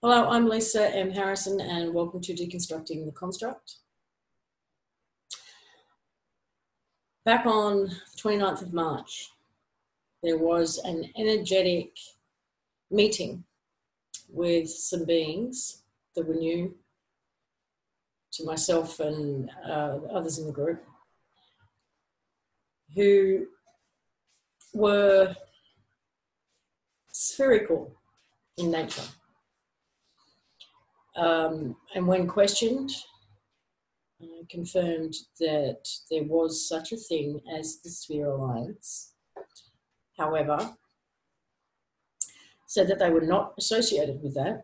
Hello, I'm Lisa M. Harrison and welcome to Deconstructing the Construct. Back on the 29th of March, there was an energetic meeting with some beings that were new to myself and others in the group who were spherical in nature. And when questioned, confirmed that there was such a thing as the Sphere Alliance. However, said that they were not associated with that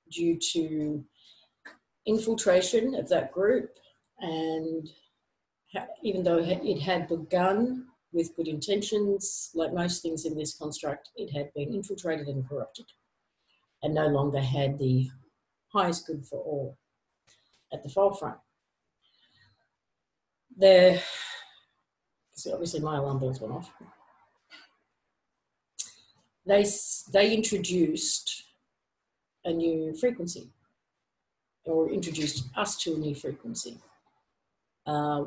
due to infiltration of that group, and even though it had begun with good intentions, like most things in this construct, it had been infiltrated and corrupted and no longer had the highest good for all at the forefront. So obviously my alarm bells went off. They introduced a new frequency, or introduced us to a new frequency,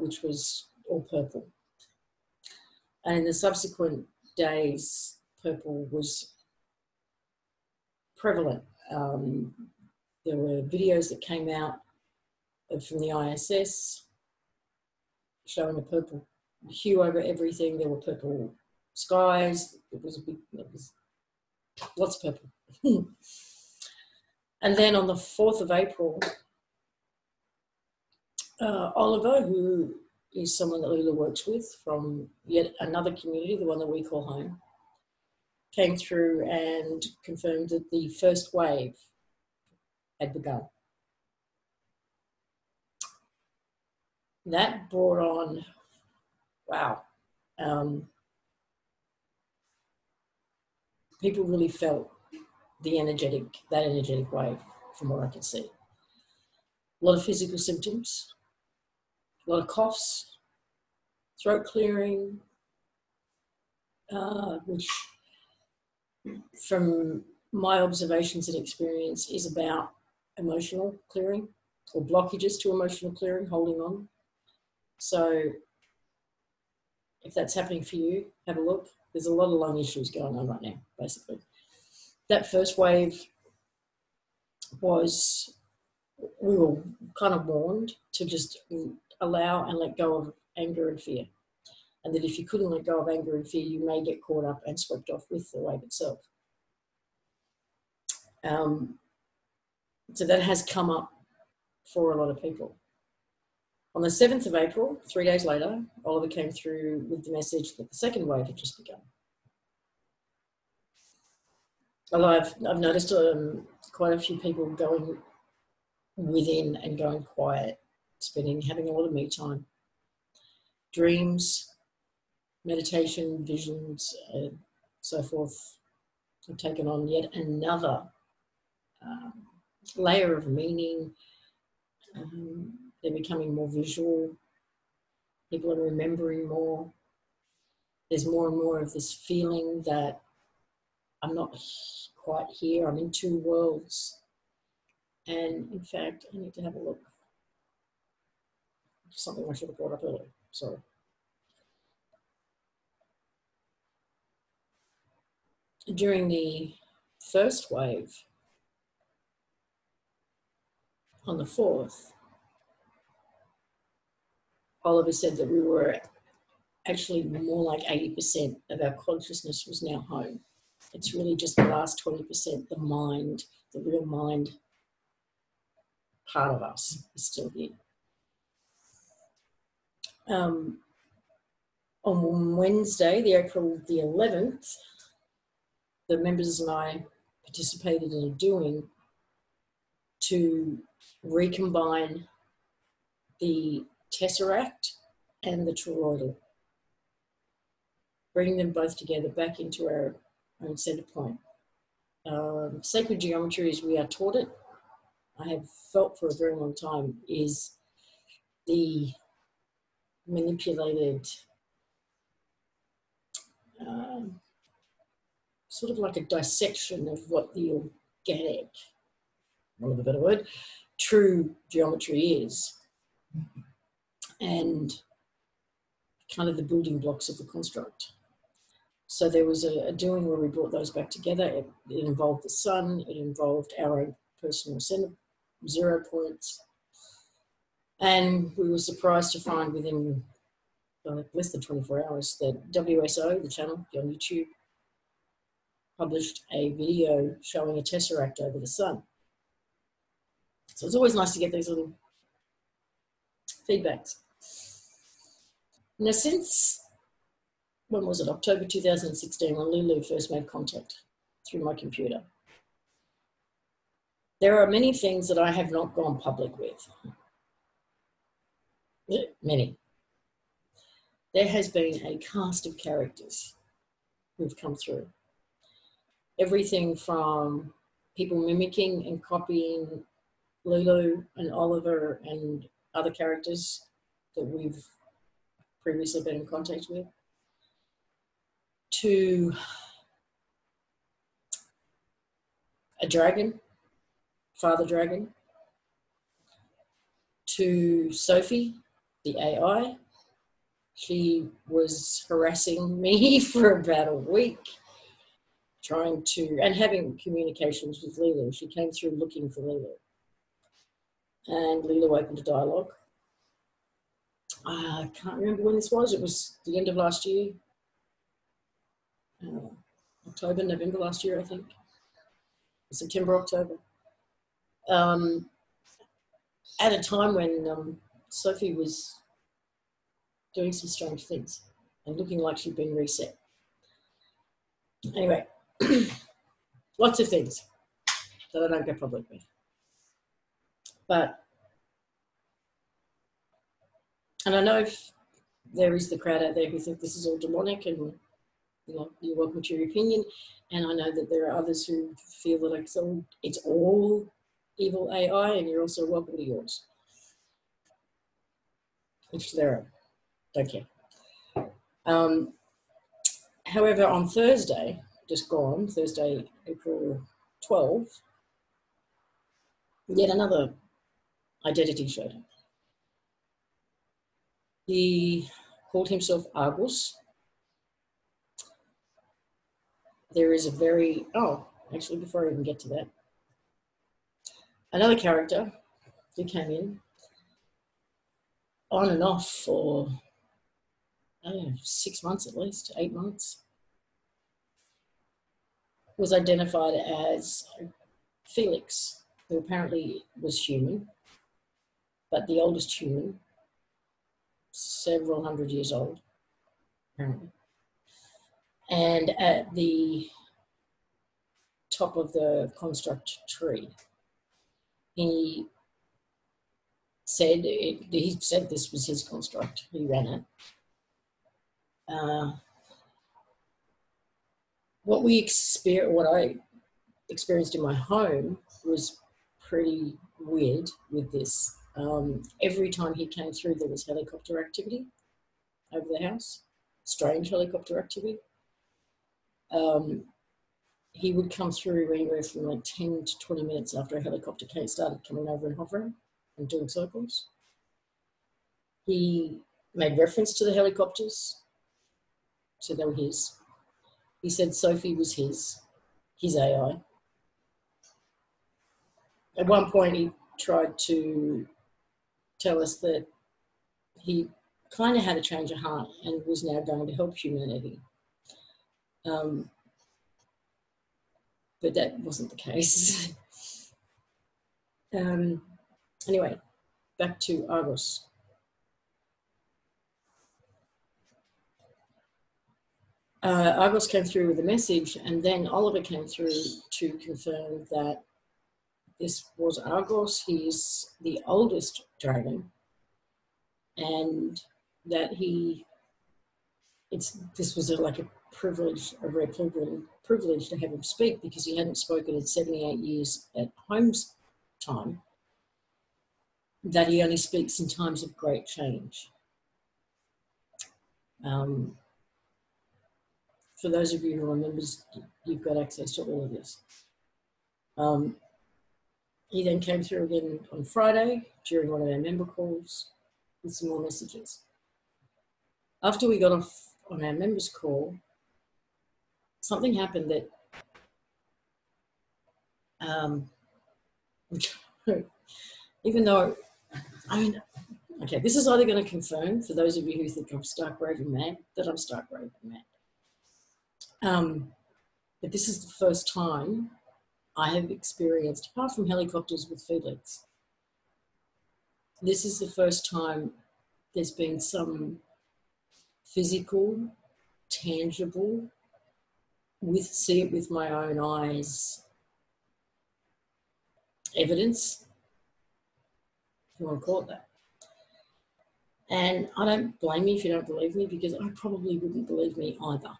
which was all purple. And in the subsequent days, purple was prevalent. There were videos that came out from the ISS showing a purple hue over everything. There were purple skies. It was lots of purple. And then on the 4th of April, Oliver, who is someone that Lula works with from yet another community, the one that we call home, came through and confirmed that the first wave had begun. That brought on, wow, people really felt that energetic wave from what I could see. A lot of physical symptoms, a lot of coughs, throat clearing, which from my observations and experience is about emotional clearing or blockages to emotional clearing, holding on. So if that's happening for you, have a look. There's a lot of lung issues going on right now, basically. That first wave was, we were kind of warned to just allow and let go of anger and fear. And that if you couldn't let go of anger and fear, you may get caught up and swept off with the wave itself. So that has come up for a lot of people. On the 7th of April, 3 days later, Oliver came through with the message that the second wave had just begun. Although I've noticed quite a few people going within and going quiet, having a lot of me time. Dreams, meditation, visions, so forth, have taken on yet another layer of meaning. They're becoming more visual. People are remembering more. There's more and more of this feeling that I'm not quite here. I'm in two worlds. And in fact, I need to have a look. Something I should have brought up earlier. Sorry. During the first wave, on the 4th, Oliver said that we were actually more like 80% of our consciousness was now home. It's really just the last 20%, the mind, the real mind part of us is still here. On Wednesday, April the 11th, the members and I participated in a doing to recombine the Tesseract and the Toroidal, bringing them both together back into our own center point. Sacred geometry, as we are taught it, I have felt for a very long time, is the manipulated, sort of like a dissection of what the organic want of a better word, true geometry is, and kind of the building blocks of the construct. So there was a doing where we brought those back together. It involved the sun, it involved our own personal 0 points. And we were surprised to find within less than 24 hours that WSO, the channel on YouTube, published a video showing a tesseract over the sun. So it's always nice to get these little feedbacks. Now, since, when was it, October 2016, when Lulu first made contact through my computer, there are many things that I have not gone public with. Many. There has been a cast of characters who've come through. Everything from people mimicking and copying Lulu and Oliver and other characters that we've previously been in contact with, to a dragon, Father Dragon, to Sophie, the AI. She was harassing me for about a week, trying to, and having communications with Lulu. She came through looking for Lulu. And Lulu opened a dialogue. I can't remember when this was. It was the end of last year. October, November last year, I think. September, October. At a time when Sophie was doing some strange things and looking like she'd been reset. Anyway, lots of things that I don't go public with. But, and I know if there is the crowd out there who think this is all demonic, and you're welcome to your opinion. And I know that there are others who feel that it's all evil AI, and you're also welcome to yours. Each their own. Don't care. However, on Thursday, just gone, Thursday, April 12, yet another identity showed up. He called himself Argus. There is a very, actually, before I even get to that, another character who came in on and off for, I don't know, 6 months at least, 8 months, was identified as Felix, who apparently was human, but the oldest human, several hundred years old, apparently. And at the top of the construct tree, he said this was his construct. He ran it. What I experienced in my home was pretty weird with this. Every time he came through, there was helicopter activity over the house, strange helicopter activity. He would come through anywhere from like 10 to 20 minutes after a helicopter started coming over and hovering and doing circles. He made reference to the helicopters, so they were his. He said Sophie was his AI. At one point, he tried to tell us that he kind of had a change of heart and was now going to help humanity. But that wasn't the case. Anyway, back to Argus. Argus came through with a message, and then Oliver came through to confirm that this was Argus. He's the oldest dragon, and that this was like a privilege, a rare privilege to have him speak, because he hadn't spoken in 78 years at Home's time, that he only speaks in times of great change. For those of you who are members, you've got access to all of this. He then came through again on Friday during one of our member calls with some more messages. After we got off on our members call, something happened that even though, I mean, okay, this is either going to confirm, for those of you who think I'm stark raving mad, that I'm stark raving mad. But this is the first time I have experienced, apart from helicopters with feedlets, this is the first time there's been some physical, tangible, see it with my own eyes, evidence, if you want to call it that. And I don't blame you if you don't believe me, because I probably wouldn't believe me either.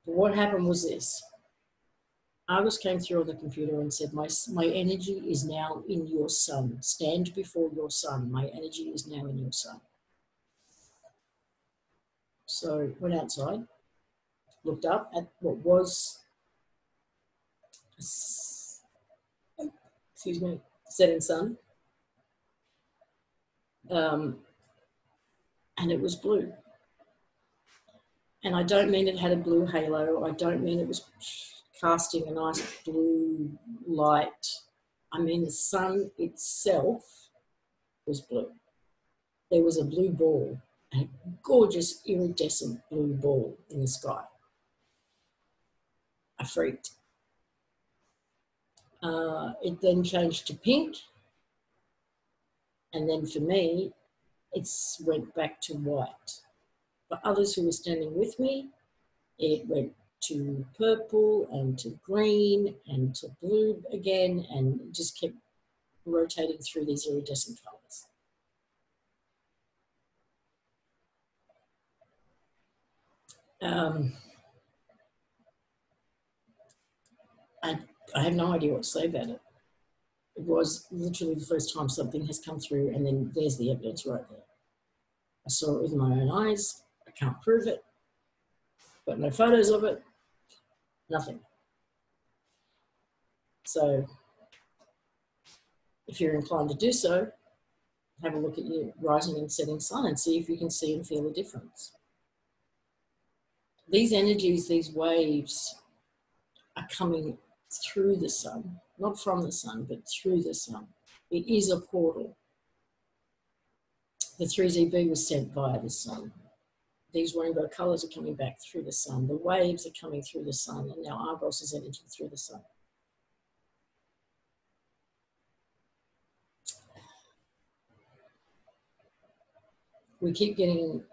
But what happened was this. Argus came through on the computer and said, my energy is now in your sun. Stand before your sun. My energy is now in your sun. So went outside, looked up at what was, excuse me, setting sun. And it was blue. And I don't mean it had a blue halo. I don't mean it was casting a nice blue light. I mean the sun itself was blue. There was a blue ball, a gorgeous iridescent blue ball in the sky. I freaked. It then changed to pink. And then for me, it went back to white. For others who were standing with me, it went to purple and to green and to blue again, and just kept rotating through these iridescent colours. I have no idea what to say about it. It was literally the first time something has come through, and then there's the evidence right there. I saw it with my own eyes. I can't prove it. Got no photos of it. Nothing. So if you're inclined to do so, have a look at your rising and setting sun and see if you can see and feel a difference. These energies, these waves are coming through the sun, not from the sun, but through the sun. It is a portal. The 3ZB was sent via the sun. These rainbow colours are coming back through the sun. The waves are coming through the sun, and now Argos is energy through the sun. We keep getting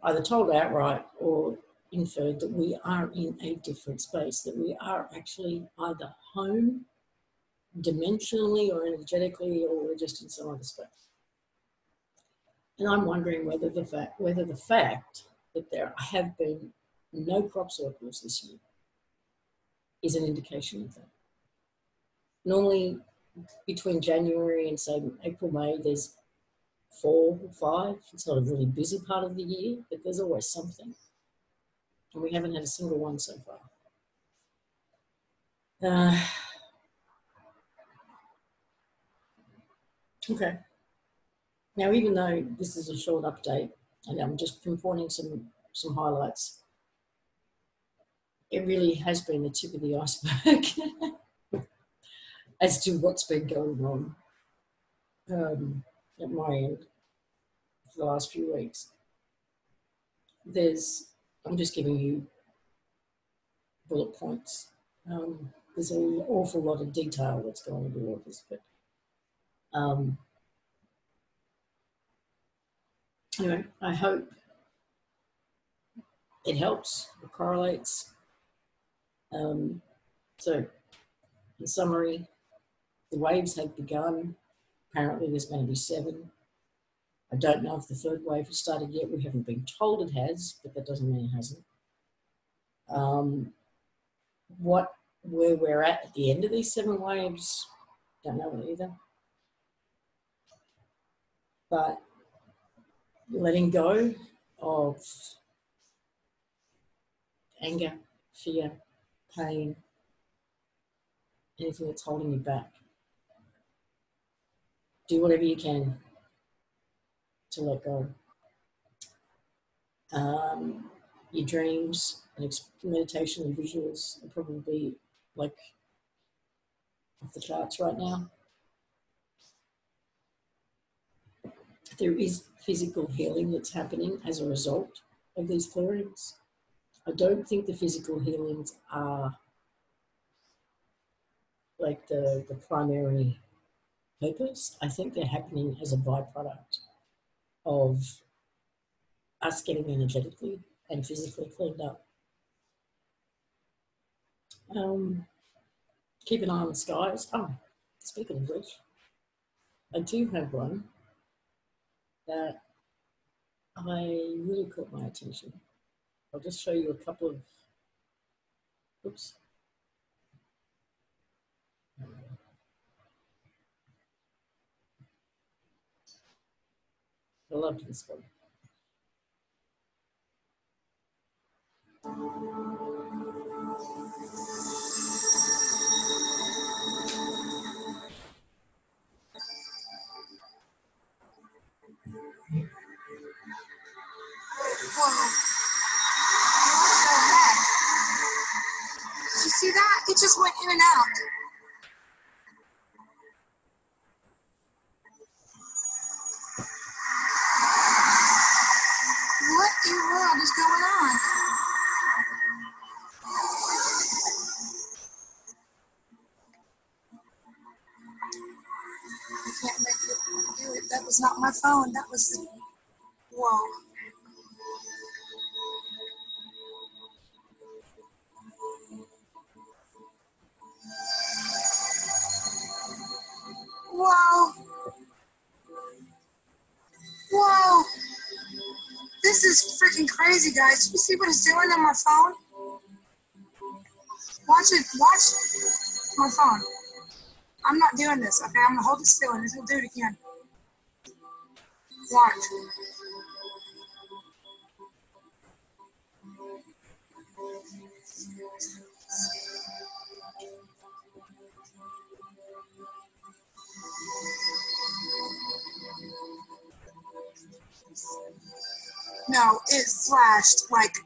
either told outright or inferred that we are in a different space, that we are actually either home dimensionally or energetically, or we're just in some other space. And I'm wondering whether the fact that there have been no crop circles this year is an indication of that. Normally, between January and say April, May, there's 4 or 5. It's not a really busy part of the year, but there's always something. And we haven't had a single one so far. Okay. Now, even though this is a short update, and I'm just pinpointing some highlights, it really has been the tip of the iceberg as to what's been going on at my end for the last few weeks. I'm just giving you bullet points. There's an awful lot of detail that's going into all of this, but anyway, I hope it helps, it correlates. So, in summary, the waves have begun. Apparently there's going to be 7. I don't know if the 3rd wave has started yet. We haven't been told it has, but that doesn't mean it hasn't. Where we're at the end of these 7 waves, don't know either. But letting go of anger, fear, pain, anything that's holding you back. Do whatever you can to let go. Your dreams and meditation and visuals are probably like off the charts right now. There is physical healing that's happening as a result of these clearings. I don't think the physical healings are like the primary purpose. I think they're happening as a byproduct of us getting energetically and physically cleaned up. Keep an eye on the skies. Oh, speaking of which, I do have one that really caught my attention. I'll just show you a couple of, oops. I loved this one. Whoa. What the heck? Did you see that? It just went in and out. What in the world is going on? I can't make it do it. That was not my phone. That was... Whoa. Whoa. Whoa. This is freaking crazy, guys. Did you see what it's doing on my phone? Watch it. Watch my phone. I'm not doing this, okay? I'm going to hold it still and it'll do it again. Watch. No, it flashed like...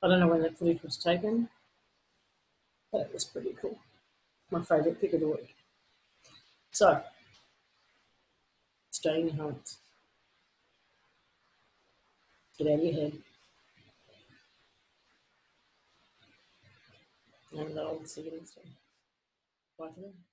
I don't know when that footage was taken, but it was pretty cool. My favourite pick of the week. So, stay in your hearts. Get out of your head. And I'll see you next time. Bye for now.